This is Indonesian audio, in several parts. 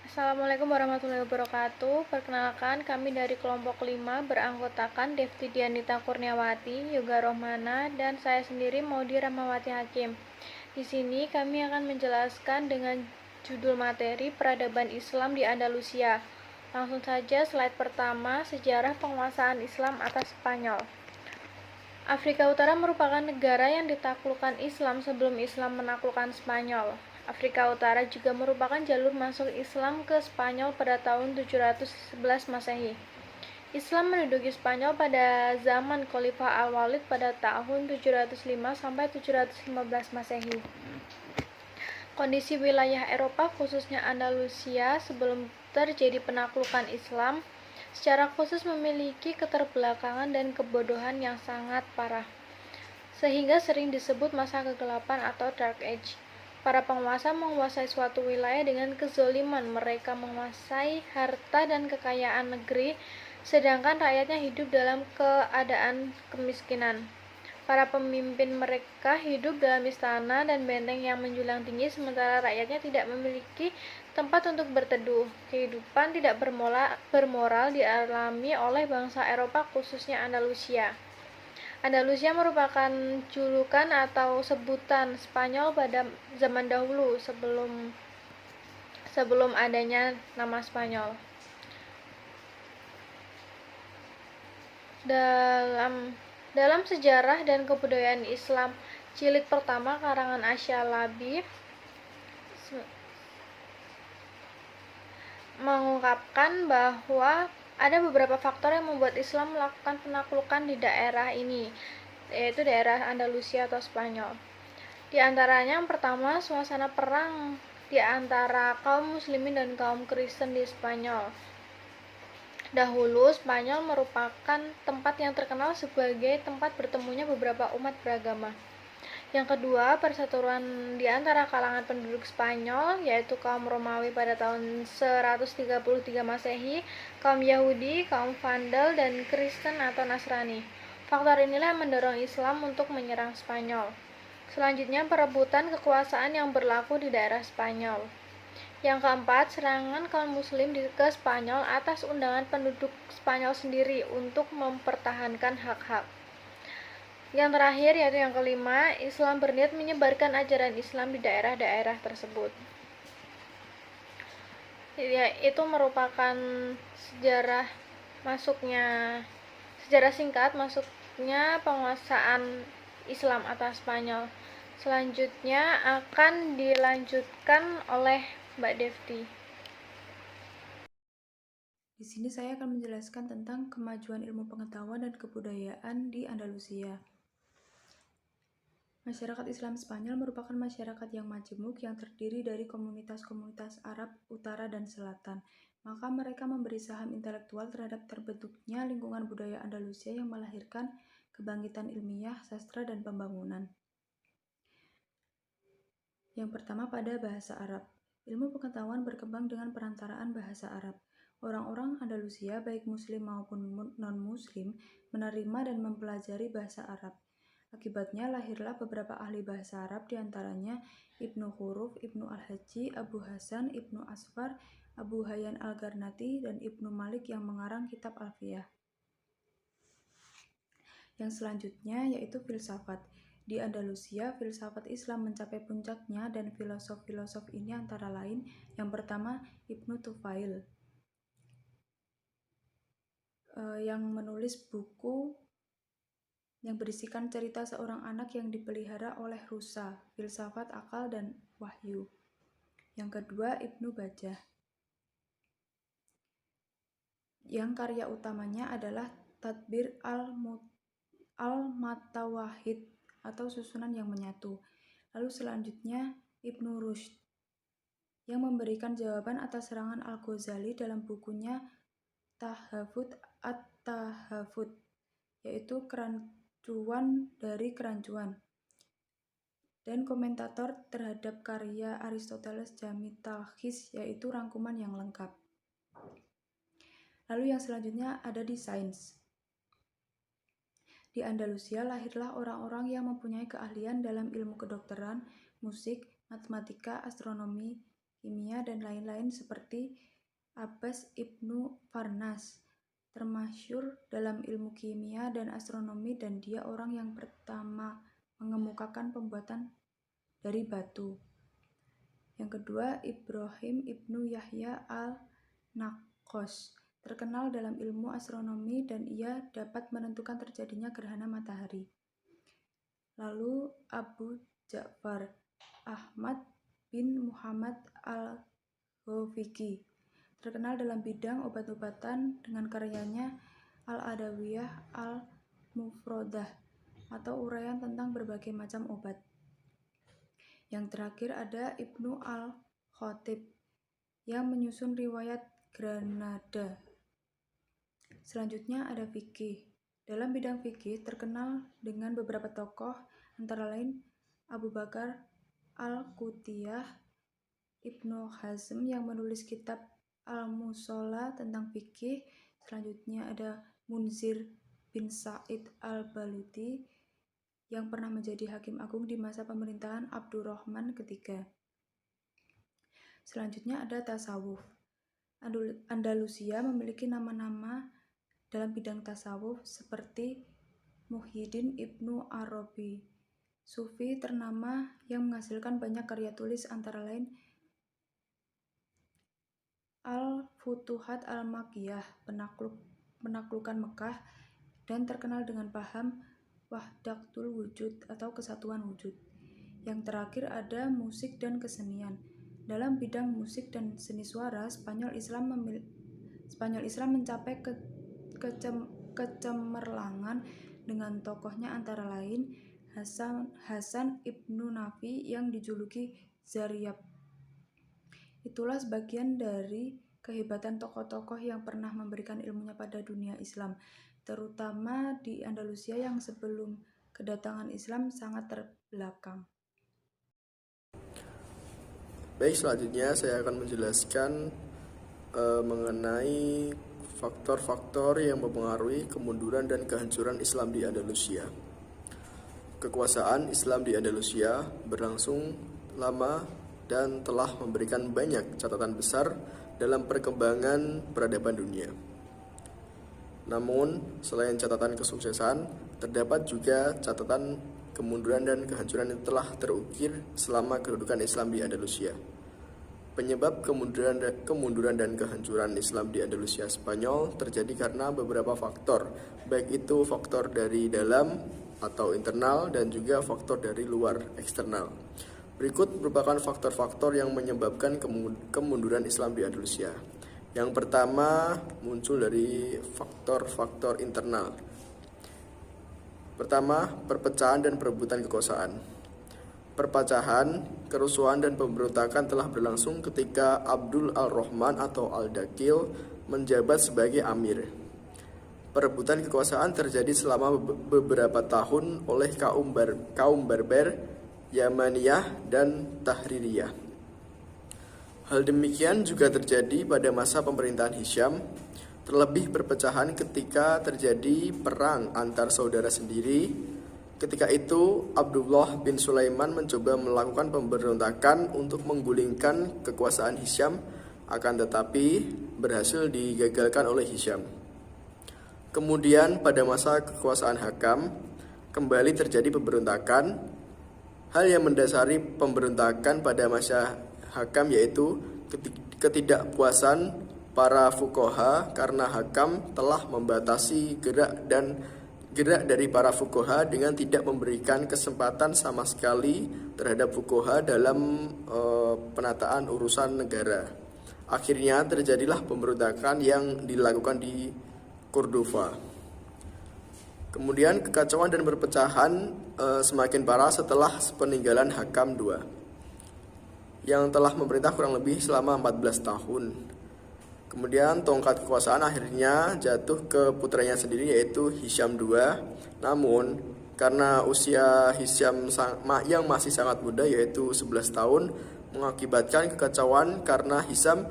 Assalamualaikum warahmatullahi wabarakatuh. Perkenalkan, kami dari kelompok 5 beranggotakan Devti Dianita Kurniawati, Yoga Rohmana, dan saya sendiri Maudi Rahmawati Hakim. Di sini kami akan menjelaskan dengan judul materi Peradaban Islam di Andalusia. Langsung saja slide pertama, sejarah penguasaan Islam atas Spanyol. Afrika Utara merupakan negara yang ditaklukkan Islam sebelum Islam menaklukkan Spanyol. Afrika Utara juga merupakan jalur masuk Islam ke Spanyol pada tahun 711 Masehi. Islam menduduki Spanyol pada zaman Khalifah Al-Walid pada tahun 705 sampai 715 Masehi. Kondisi wilayah Eropa khususnya Andalusia sebelum terjadi penaklukan Islam secara khusus memiliki keterbelakangan dan kebodohan yang sangat parah, sehingga sering disebut masa kegelapan atau Dark Age. Para penguasa menguasai suatu wilayah dengan kezoliman. Mereka menguasai harta dan kekayaan negeri, sedangkan rakyatnya hidup dalam keadaan kemiskinan. Para pemimpin mereka hidup dalam istana dan benteng yang menjulang tinggi, sementara rakyatnya tidak memiliki tempat untuk berteduh. Kehidupan tidak bermoral dialami oleh bangsa Eropa, khususnya Andalusia. Andalusia merupakan julukan atau sebutan Spanyol pada zaman dahulu sebelum adanya nama Spanyol. Dalam sejarah dan kebudayaan Islam jilid pertama karangan Asy-Syalabi mengungkapkan bahwa ada beberapa faktor yang membuat Islam melakukan penaklukan di daerah ini, yaitu daerah Andalusia atau Spanyol. Di antaranya yang pertama, suasana perang di antara kaum muslimin dan kaum Kristen di Spanyol. Dahulu, Spanyol merupakan tempat yang terkenal sebagai tempat bertemunya beberapa umat beragama. Yang kedua, persatuan di antara kalangan penduduk Spanyol, yaitu kaum Romawi pada tahun 133 Masehi, kaum Yahudi, kaum Vandal, dan Kristen atau Nasrani. Faktor inilah yang mendorong Islam untuk menyerang Spanyol. Selanjutnya, perebutan kekuasaan yang berlaku di daerah Spanyol. Yang keempat, serangan kaum muslim ke Spanyol atas undangan penduduk Spanyol sendiri untuk mempertahankan hak-hak. Yang terakhir, yaitu yang kelima, Islam berniat menyebarkan ajaran Islam di daerah-daerah tersebut. Ya, itu merupakan sejarah singkat masuknya penguasaan Islam atas Spanyol. Selanjutnya akan dilanjutkan oleh Mbak Devti. Di sini saya akan menjelaskan tentang kemajuan ilmu pengetahuan dan kebudayaan di Andalusia. Masyarakat Islam Spanyol merupakan masyarakat yang majemuk yang terdiri dari komunitas-komunitas Arab Utara dan Selatan. Maka mereka memberi saham intelektual terhadap terbentuknya lingkungan budaya Andalusia yang melahirkan kebangkitan ilmiah, sastra, dan pembangunan. Yang pertama pada bahasa Arab. Ilmu pengetahuan berkembang dengan perantaraan bahasa Arab. Orang-orang Andalusia, baik muslim maupun non-muslim, menerima dan mempelajari bahasa Arab. Akibatnya lahirlah beberapa ahli bahasa Arab, diantaranya Ibnu Khuruf, Ibnu Al-Hajji, Abu Hasan, Ibnu Asfar, Abu Hayyan Al-Garnati, dan Ibnu Malik yang mengarang kitab Alfiyah. Yang selanjutnya yaitu filsafat. Di Andalusia, filsafat Islam mencapai puncaknya dan filosof-filosof ini antara lain yang pertama Ibnu Tufail yang menulis buku yang berisikan cerita seorang anak yang dipelihara oleh rusa, filsafat akal dan wahyu. Yang kedua Ibnu Bajjah yang karya utamanya adalah Tadbir al-Matawahid atau susunan yang menyatu. Lalu selanjutnya Ibnu Rushd yang memberikan jawaban atas serangan Al-Ghazali dalam bukunya Tahafut at-Tahafut, yaitu kerancuan dari kerancuan, dan komentator terhadap karya Aristoteles Jami' Talkhis, yaitu rangkuman yang lengkap. Lalu yang selanjutnya ada di sains. Di Andalusia lahirlah orang-orang yang mempunyai keahlian dalam ilmu kedokteran, musik, matematika, astronomi, kimia, dan lain-lain seperti Abbas ibnu Farnas, termasyhur dalam ilmu kimia dan astronomi, dan dia orang yang pertama mengemukakan pembuatan dari batu. Yang kedua, Ibrahim ibnu Yahya al-Naqqas, terkenal dalam ilmu astronomi dan ia dapat menentukan terjadinya gerhana matahari. Lalu Abu Ja'far Ahmad bin Muhammad al-Ghafiqi, terkenal dalam bidang obat-obatan dengan karyanya Al-Adawiyah al-Mufrodah atau uraian tentang berbagai macam obat. Yang terakhir ada Ibnu al-Khatib yang menyusun riwayat Granada. Selanjutnya ada fikih. Dalam bidang fikih terkenal dengan beberapa tokoh, antara lain Abu Bakar Al-Qutiyah, Ibnu Hazm yang menulis kitab Al-Mushalla tentang fikih. Selanjutnya ada Munzir bin Sa'id Al-Baluti yang pernah menjadi hakim agung di masa pemerintahan Abdurrahman III. Selanjutnya ada tasawuf. Andalusia memiliki nama-nama dalam bidang tasawuf seperti Muhyiddin Ibnu Arabi, sufi ternama yang menghasilkan banyak karya tulis, antara lain Al-Futuhat Al-Makkiyah, penaklukan Mekah, dan terkenal dengan paham Wahdatul Wujud atau kesatuan wujud. Yang terakhir ada musik dan kesenian. Dalam bidang musik dan seni suara, Spanyol Islam mencapai kecemerlangan dengan tokohnya antara lain Hasan Ibnu Nafi yang dijuluki Zaryab. Itulah sebagian dari kehebatan tokoh-tokoh yang pernah memberikan ilmunya pada dunia Islam, terutama di Andalusia yang sebelum kedatangan Islam sangat terbelakang. Baik, selanjutnya saya akan menjelaskan mengenai faktor-faktor yang mempengaruhi kemunduran dan kehancuran Islam di Andalusia. Kekuasaan Islam di Andalusia berlangsung lama dan telah memberikan banyak catatan besar dalam perkembangan peradaban dunia. Namun, selain catatan kesuksesan, terdapat juga catatan kemunduran dan kehancuran yang telah terukir selama kedudukan Islam di Andalusia. Penyebab kemunduran dan kehancuran Islam di Andalusia Spanyol terjadi karena beberapa faktor, baik itu faktor dari dalam atau internal dan juga faktor dari luar eksternal. Berikut merupakan faktor-faktor yang menyebabkan kemunduran Islam di Andalusia. Yang pertama muncul dari faktor-faktor internal. Pertama, perpecahan dan perebutan kekuasaan. Perpecahan, kerusuhan, dan pemberontakan telah berlangsung ketika Abdul Al-Rahman atau Al-Dakil menjabat sebagai amir. Perebutan kekuasaan terjadi selama beberapa tahun oleh kaum Berber, Yamaniyah, dan Tahririyah. Hal demikian juga terjadi pada masa pemerintahan Hisham, terlebih perpecahan ketika terjadi perang antar saudara sendiri. Ketika itu, Abdullah bin Sulaiman mencoba melakukan pemberontakan untuk menggulingkan kekuasaan Hisham, akan tetapi berhasil digagalkan oleh Hisham. Kemudian pada masa kekuasaan Hakam, kembali terjadi pemberontakan. Hal yang mendasari pemberontakan pada masa Hakam yaitu ketidakpuasan para fuqaha karena Hakam telah membatasi gerak dari para fuqaha dengan tidak memberikan kesempatan sama sekali terhadap fuqaha dalam penataan urusan negara. Akhirnya terjadilah pemberontakan yang dilakukan di Cordova. Kemudian kekacauan dan perpecahan semakin parah setelah peninggalan Hakam II yang telah memerintah kurang lebih selama 14 tahun. Kemudian tongkat kekuasaan akhirnya jatuh ke putranya sendiri yaitu Hisham II. Namun karena usia Hisham yang masih sangat muda yaitu 11 tahun mengakibatkan kekacauan karena Hisham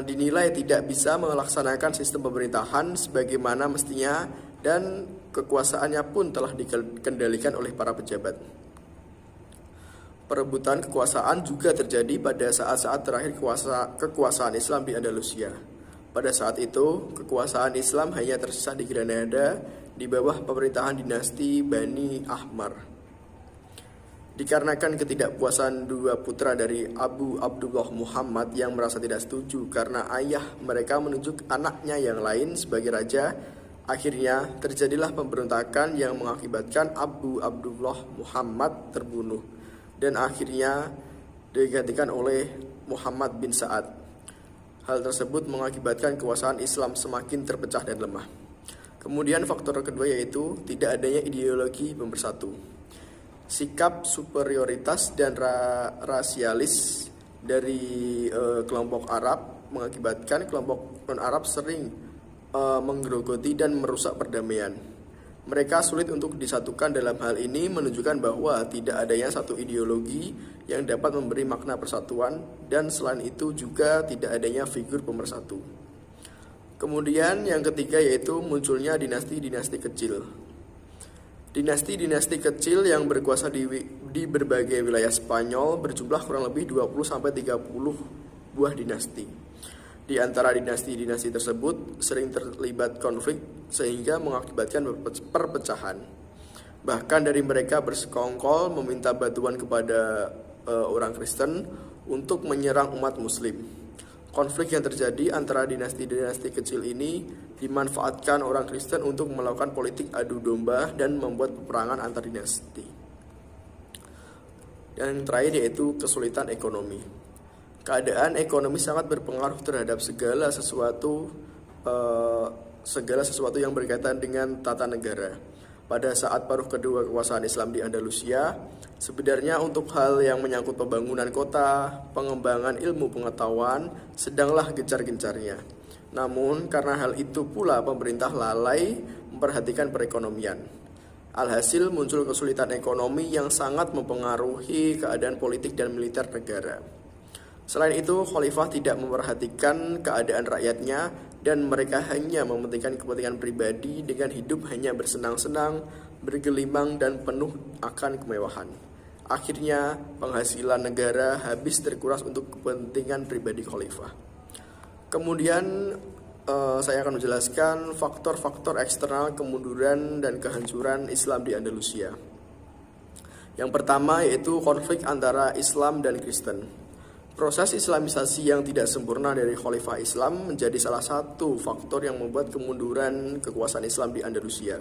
dinilai tidak bisa melaksanakan sistem pemerintahan sebagaimana mestinya dan kekuasaannya pun telah dikendalikan oleh para pejabat. Perebutan kekuasaan juga terjadi pada saat-saat terakhir kekuasaan Islam di Andalusia. Pada saat itu, kekuasaan Islam hanya tersisa di Granada di bawah pemerintahan dinasti Bani Ahmar. Dikarenakan ketidakpuasan dua putra dari Abu Abdullah Muhammad yang merasa tidak setuju karena ayah mereka menunjuk anaknya yang lain sebagai raja, akhirnya terjadilah pemberontakan yang mengakibatkan Abu Abdullah Muhammad terbunuh dan akhirnya digantikan oleh Muhammad bin Sa'ad. Hal tersebut mengakibatkan kekuasaan Islam semakin terpecah dan lemah. Kemudian faktor kedua yaitu tidak adanya ideologi pemersatu. Sikap superioritas dan rasialis dari kelompok Arab mengakibatkan kelompok non-Arab sering menggerogoti dan merusak perdamaian. Mereka sulit untuk disatukan. Dalam hal ini menunjukkan bahwa tidak adanya satu ideologi yang dapat memberi makna persatuan, dan selain itu juga tidak adanya figur pemersatu. Kemudian yang ketiga yaitu munculnya dinasti-dinasti kecil. Dinasti-dinasti kecil yang berkuasa di berbagai wilayah Spanyol berjumlah kurang lebih 20-30 buah dinasti. Di antara dinasti-dinasti tersebut sering terlibat konflik sehingga mengakibatkan perpecahan. Bahkan dari mereka bersekongkol meminta bantuan kepada orang Kristen untuk menyerang umat Muslim. Konflik yang terjadi antara dinasti-dinasti kecil ini dimanfaatkan orang Kristen untuk melakukan politik adu domba dan membuat peperangan antar dinasti. Dan yang terakhir yaitu kesulitan ekonomi. Keadaan ekonomi sangat berpengaruh terhadap segala sesuatu yang berkaitan dengan tata negara. Pada saat paruh kedua kekuasaan Islam di Andalusia, sebenarnya untuk hal yang menyangkut pembangunan kota, pengembangan ilmu pengetahuan sedanglah gencar-gencarnya. Namun karena hal itu pula pemerintah lalai memperhatikan perekonomian. Alhasil muncul kesulitan ekonomi yang sangat mempengaruhi keadaan politik dan militer negara. Selain itu, khalifah tidak memperhatikan keadaan rakyatnya dan mereka hanya mementingkan kepentingan pribadi dengan hidup hanya bersenang-senang, bergelimang dan penuh akan kemewahan. Akhirnya, penghasilan negara habis terkuras untuk kepentingan pribadi khalifah. Kemudian, saya akan menjelaskan faktor-faktor eksternal kemunduran dan kehancuran Islam di Andalusia. Yang pertama yaitu konflik antara Islam dan Kristen. Proses Islamisasi yang tidak sempurna dari Khalifah Islam menjadi salah satu faktor yang membuat kemunduran kekuasaan Islam di Andalusia.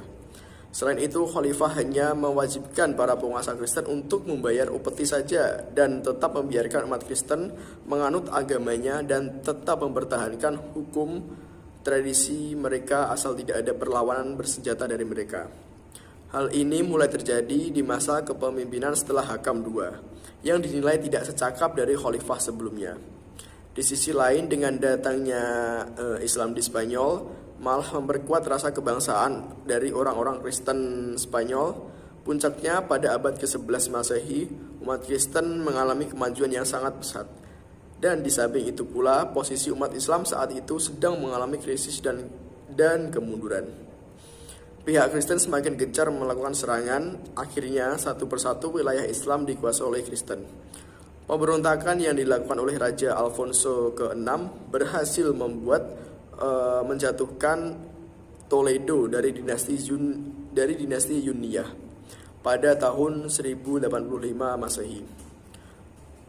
Selain itu, Khalifah hanya mewajibkan para penguasa Kristen untuk membayar upeti saja dan tetap membiarkan umat Kristen menganut agamanya dan tetap mempertahankan hukum tradisi mereka asal tidak ada perlawanan bersenjata dari mereka. Hal ini mulai terjadi di masa kepemimpinan setelah Hakam II, yang dinilai tidak secakap dari khalifah sebelumnya. Di sisi lain, dengan datangnya Islam di Spanyol, malah memperkuat rasa kebangsaan dari orang-orang Kristen Spanyol. Puncaknya pada abad ke-11 Masehi, umat Kristen mengalami kemajuan yang sangat pesat. Dan di samping itu pula, posisi umat Islam saat itu sedang mengalami krisis dan kemunduran. Pihak Kristen semakin gencar melakukan serangan, akhirnya satu persatu wilayah Islam dikuasai oleh Kristen. Pemberontakan yang dilakukan oleh Raja Alfonso ke-6 berhasil menjatuhkan Toledo dari dinasti Yuniyah pada tahun 1085 Masehi.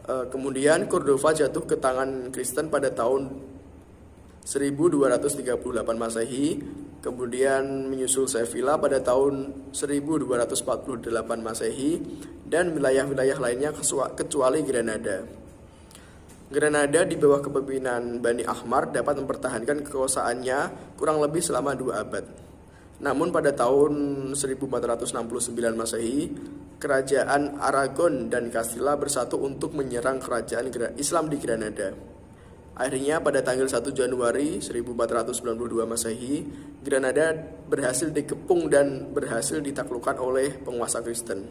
Kemudian Cordova jatuh ke tangan Kristen pada tahun 1238 Masehi. Kemudian menyusul Sevilla pada tahun 1248 Masehi dan wilayah-wilayah lainnya kecuali Granada. Granada di bawah kepemimpinan Bani Ahmar dapat mempertahankan kekuasaannya kurang lebih selama 2 abad. Namun pada tahun 1469 Masehi, kerajaan Aragon dan Castilla bersatu untuk menyerang kerajaan Islam di Granada. Akhirnya pada tanggal 1 Januari 1492 Masehi, Granada berhasil dikepung dan berhasil ditaklukkan oleh penguasa Kristen.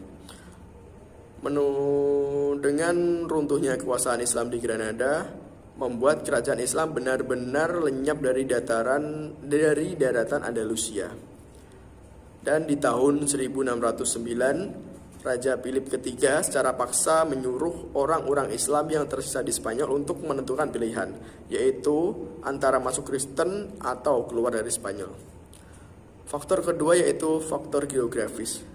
Dengan runtuhnya kekuasaan Islam di Granada, membuat kerajaan Islam benar-benar lenyap dari daratan Andalusia. Dan di tahun 1609, Raja Philip III secara paksa menyuruh orang-orang Islam yang tersisa di Spanyol untuk menentukan pilihan, yaitu antara masuk Kristen atau keluar dari Spanyol. Faktor kedua yaitu faktor geografis.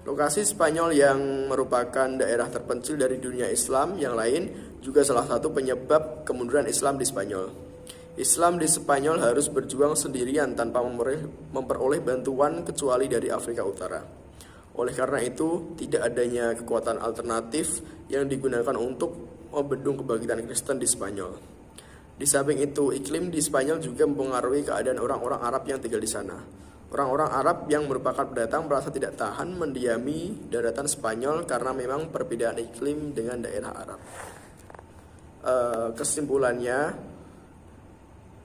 Lokasi Spanyol yang merupakan daerah terpencil dari dunia Islam yang lain juga salah satu penyebab kemunduran Islam di Spanyol. Islam di Spanyol harus berjuang sendirian tanpa memperoleh bantuan kecuali dari Afrika Utara. Oleh karena itu, tidak adanya kekuatan alternatif yang digunakan untuk membendung kebangkitan Kristen di Spanyol. Di samping itu, iklim di Spanyol juga mempengaruhi keadaan orang-orang Arab yang tinggal di sana. Orang-orang Arab yang merupakan pendatang merasa tidak tahan mendiami daratan Spanyol karena memang perbedaan iklim dengan daerah Arab. Kesimpulannya,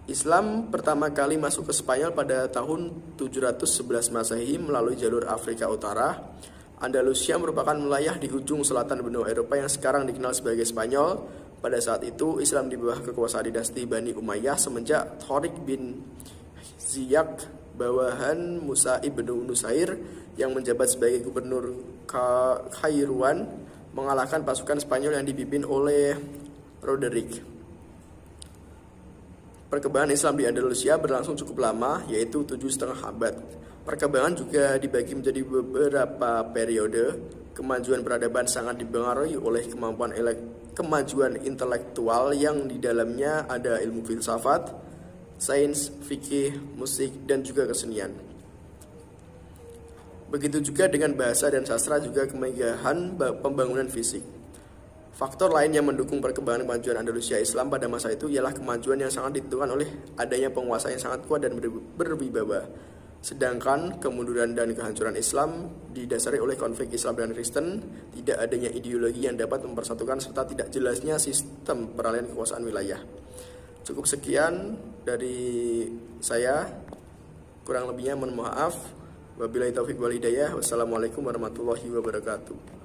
Islam pertama kali masuk ke Spanyol pada tahun 711 Masehi melalui jalur Afrika Utara. Andalusia merupakan wilayah di ujung selatan benua Eropa yang sekarang dikenal sebagai Spanyol. Pada saat itu, Islam di bawah kekuasaan dinasti Bani Umayyah semenjak Tariq bin Ziyad bawahan Musa ibn Nusair yang menjabat sebagai gubernur Kairouan mengalahkan pasukan Spanyol yang dipimpin oleh Roderick. Perkembangan Islam di Andalusia berlangsung cukup lama, yaitu 7,5 abad. Perkembangan juga dibagi menjadi beberapa periode. Kemajuan peradaban sangat dipengaruhi oleh kemajuan intelektual yang di dalamnya ada ilmu filsafat, sains, fikih, musik, dan juga kesenian. Begitu juga dengan bahasa dan sastra juga kemegahan pembangunan fisik. Faktor lain yang mendukung perkembangan kemajuan Andalusia Islam pada masa itu ialah kemajuan yang sangat ditentukan oleh adanya penguasa yang sangat kuat dan berwibawa. Sedangkan kemunduran dan kehancuran Islam didasari oleh konflik Islam dan Kristen, tidak adanya ideologi yang dapat mempersatukan serta tidak jelasnya sistem peralihan kekuasaan wilayah. Cukup sekian dari saya, kurang lebihnya mohon maaf. Wabillahi taufiq wal hidayah. Wassalamualaikum warahmatullahi wabarakatuh.